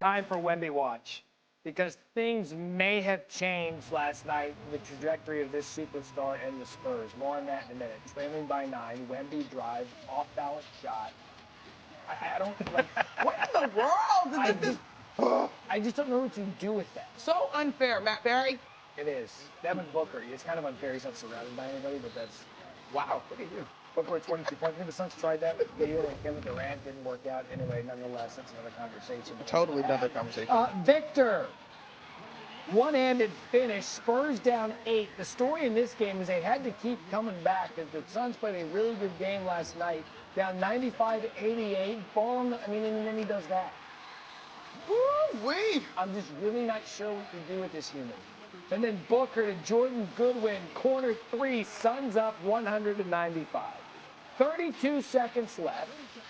Time for Wemby watch, because things may have changed last night in the trajectory of this superstar and the Spurs. More on that in a minute. Trailing by 9, Wemby drive, off-balance shot. I don't like. What in the world? I just don't know what to do with that. So unfair, Matt Barry. It is. Devin Booker. It's kind of unfair. He's not surrounded by anybody, but that's wow. Look at you. Booker at 22 points. I think the Suns tried that with Beal and Kevin Durant. Didn't work out. Anyway, nonetheless, that's another conversation. Totally another conversation. Victor. One-handed finish. Spurs down 8. The story in this game is they had to keep coming back because the Suns played a really good game last night. Down 95-88. And then he does that. Woo-wee. I'm just really not sure what to do with this human. And then Booker to Jordan Goodwin, corner 3, Suns up 195. 32 seconds left.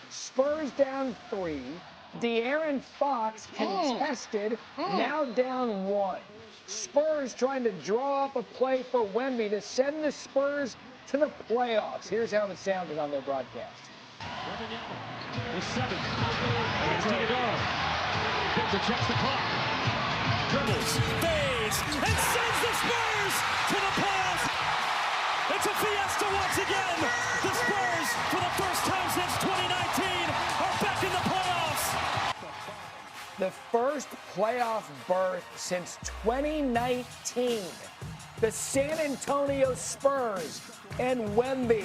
Spurs down 3. De'Aaron Fox contested, now down 1. Spurs trying to draw up a play for Wemby to send the Spurs to the playoffs. Here's how it sounded on their broadcast. Wembanyama, he's 7. It's going to go. Victor checks the clock. Dribbles, fades, and sends the Spurs to the playoffs. It's a fiesta once again. The Spurs, for the first time since 2019, are back in the playoffs. The first playoff berth since 2019. The San Antonio Spurs and Wemby.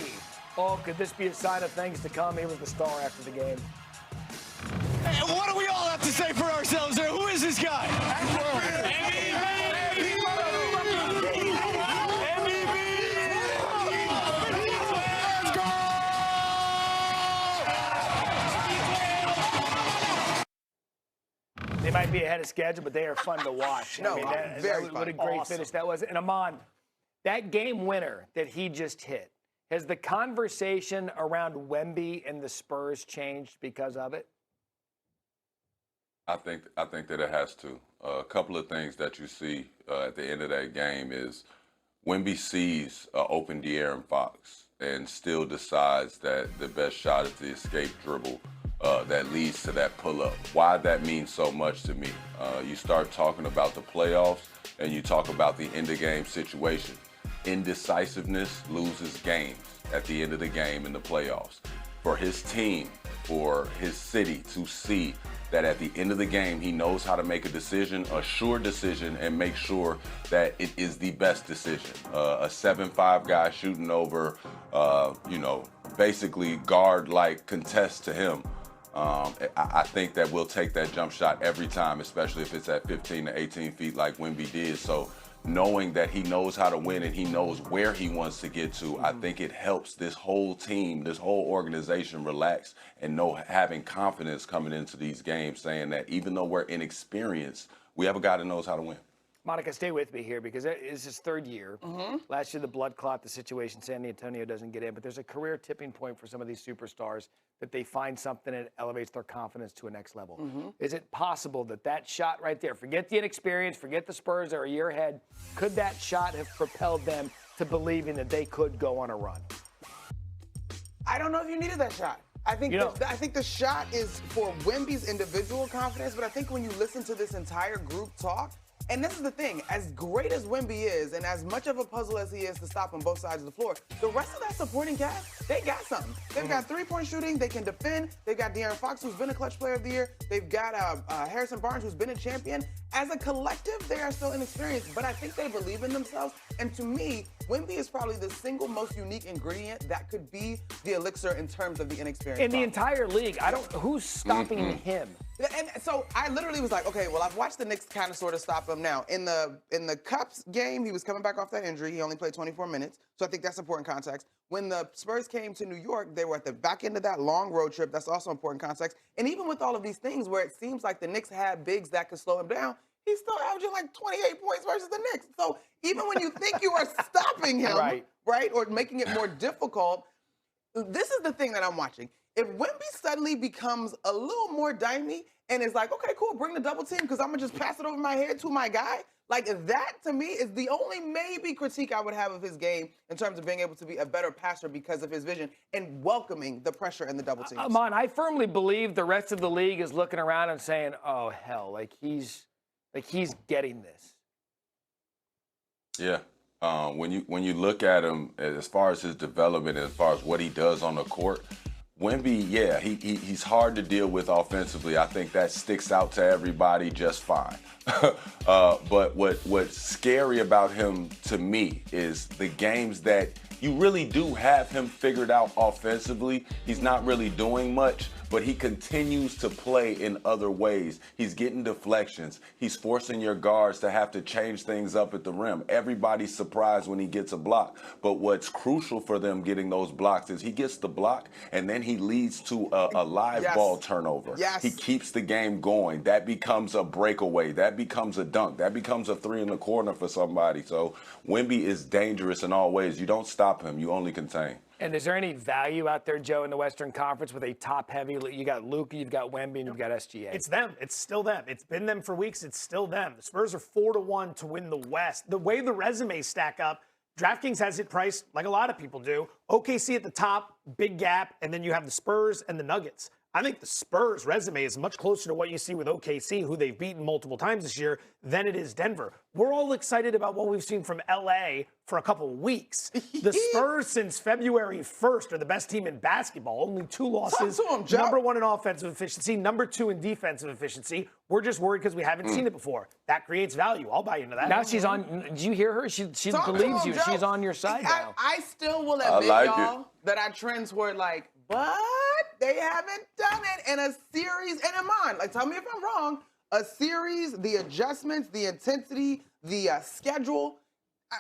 Oh, could this be a sign of things to come? He was the star after the game. Hey, what do we all have to say for ourselves there? Who is this guy? They might be ahead of schedule, but they are fun to watch. Very fun. What a great finish that was. And Amon, that game winner that he just hit, has the conversation around Wemby and the Spurs changed because of it? I think that it has to. A couple of things that you see at the end of that game is Wemby sees open De'Aaron Fox and still decides that the best shot is the escape dribble that leads to that pull-up. Why that means so much to me. You start talking about the playoffs and you talk about the end-of-game situation. Indecisiveness loses games at the end of the game in the playoffs. For his team, for his city to see that at the end of the game, he knows how to make a decision, a sure decision, and make sure that it is the best decision. A 7'5" guy shooting over, basically guard-like contest to him. I think that we'll take that jump shot every time, especially if it's at 15 to 18 feet like Wemby did. So knowing that he knows how to win and he knows where he wants to get to, I think it helps this whole team, this whole organization relax and having confidence coming into these games, saying that even though we're inexperienced, we have a guy that knows how to win. Monica, stay with me here because it's his third year. Last year, the blood clot, the situation, San Antonio doesn't get in, but there's a career tipping point for some of these superstars that they find something that elevates their confidence to a next level. Is it possible that that shot right there, forget the inexperience, forget the Spurs, they're a year ahead, could that shot have propelled them to believing that they could go on a run? I don't know if you needed that shot. I think the shot is for Wemby's individual confidence, but I think when you listen to this entire group talk, and this is the thing, as great as Wemby is, and as much of a puzzle as he is to stop on both sides of the floor, the rest of that supporting cast, they got something. They've got three-point shooting, they can defend, they've got De'Aaron Fox, who's been a clutch player of the year, they've got Harrison Barnes, who's been a champion. As a collective, they are still inexperienced, but I think they believe in themselves, and to me, Wemby is probably the single most unique ingredient that could be the elixir in terms of the inexperience. In the entire league, who's stopping him? And so I literally was like, okay, well, I've watched the Knicks kind of sort of stop him now. In the Cups game, he was coming back off that injury. He only played 24 minutes, so I think that's important context. When the Spurs came to New York, they were at the back end of that long road trip. That's also important context. And even with all of these things where it seems like the Knicks had bigs that could slow him down, he's still averaging like 28 points versus the Knicks. So even when you think you are stopping him, right, or making it more difficult, this is the thing that I'm watching. If Wemby suddenly becomes a little more dimey and it's like, okay, cool, bring the double team because I'm going to just pass it over my head to my guy. Like, that, to me, is the only maybe critique I would have of his game in terms of being able to be a better passer because of his vision and welcoming the pressure and the double teams. Amon, I firmly believe the rest of the league is looking around and saying, oh, hell, he's getting this. Yeah. When you look at him, as far as his development, as far as what he does on the court, Wemby, yeah, he's hard to deal with offensively. I think that sticks out to everybody just fine. But what's scary about him to me is the games that you really do have him figured out offensively. He's not really doing much, but he continues to play in other ways. He's getting deflections. He's forcing your guards to have to change things up at the rim. Everybody's surprised when he gets a block. But what's crucial for them getting those blocks is he gets the block, and then he leads to a live ball turnover. Yes. He keeps the game going. That becomes a breakaway. That becomes a dunk. That becomes a three in the corner for somebody. So Wemby is dangerous in all ways. You don't stop him. You only contain. And is there any value out there, Joe, in the Western Conference with a top-heavy? You got Luka, you've got Wemby, and you've got SGA. It's them. It's still them. It's been them for weeks. It's still them. The Spurs are 4-1 to win the West. The way the resumes stack up, DraftKings has it priced like a lot of people do. OKC at the top, big gap, and then you have the Spurs and the Nuggets. I think the Spurs resume is much closer to what you see with OKC, who they've beaten multiple times this year, than it is Denver. We're all excited about what we've seen from LA for a couple of weeks. The Spurs since February 1st are the best team in basketball. Only 2 losses. Number 1 in offensive efficiency, number 2 in defensive efficiency. We're just worried because we haven't seen it before. That creates value. I'll buy into that. Now she's on. Did you hear her? She believes you. She's on your side now. I still will admit, y'all, that I trend toward like, but they haven't done it in a series. And Amon, like, tell me if I'm wrong. A series, the adjustments, the intensity, the schedule.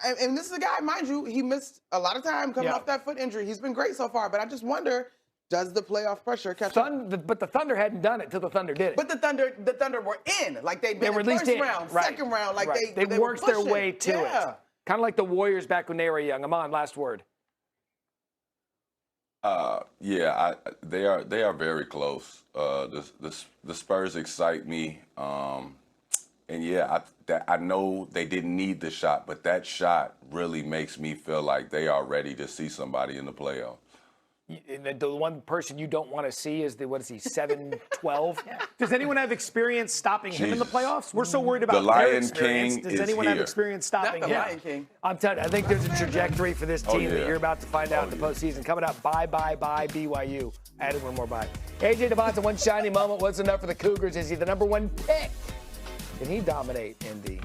And this is a guy, mind you, he missed a lot of time coming off that foot injury. He's been great so far, but I just wonder, does the playoff pressure catch up? But the Thunder hadn't done it till the Thunder did it. But the Thunder were in. Like, they were in first round, second round. Like, they worked their way to it. Kind of like the Warriors back when they were young. Amon, last word. They are very close. The Spurs excite me, and I know they didn't need the shot, but that shot really makes me feel like they are ready to see somebody in the playoffs. The one person you don't want to see is 7-12. Does anyone have experience stopping him in the playoffs? We're so worried about the Lion their experience. King Does anyone have experience stopping him? Lion King. I'm telling you, I think there's a trajectory for this team that you're about to find out in the postseason. Coming up, bye, BYU. Added one more bye. AJ Devonta, one shiny moment. What's enough for the Cougars? Is he the number 1 pick? Can he dominate in the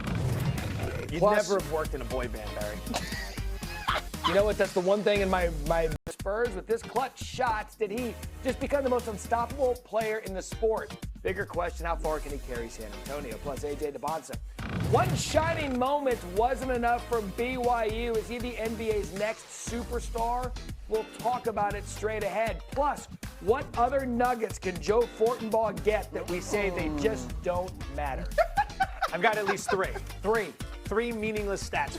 You'd never have worked in a boy band, Barry. You know what? That's the one thing in my Spurs with this clutch shots. Did he just become the most unstoppable player in the sport? Bigger question, how far can he carry San Antonio? Plus AJ Devonta. One shining moment wasn't enough for BYU. Is he the NBA's next superstar? We'll talk about it straight ahead. Plus, what other nuggets can Joe Fortenbaugh get that we say they just don't matter? I've got at least 3. 3 meaningless stats for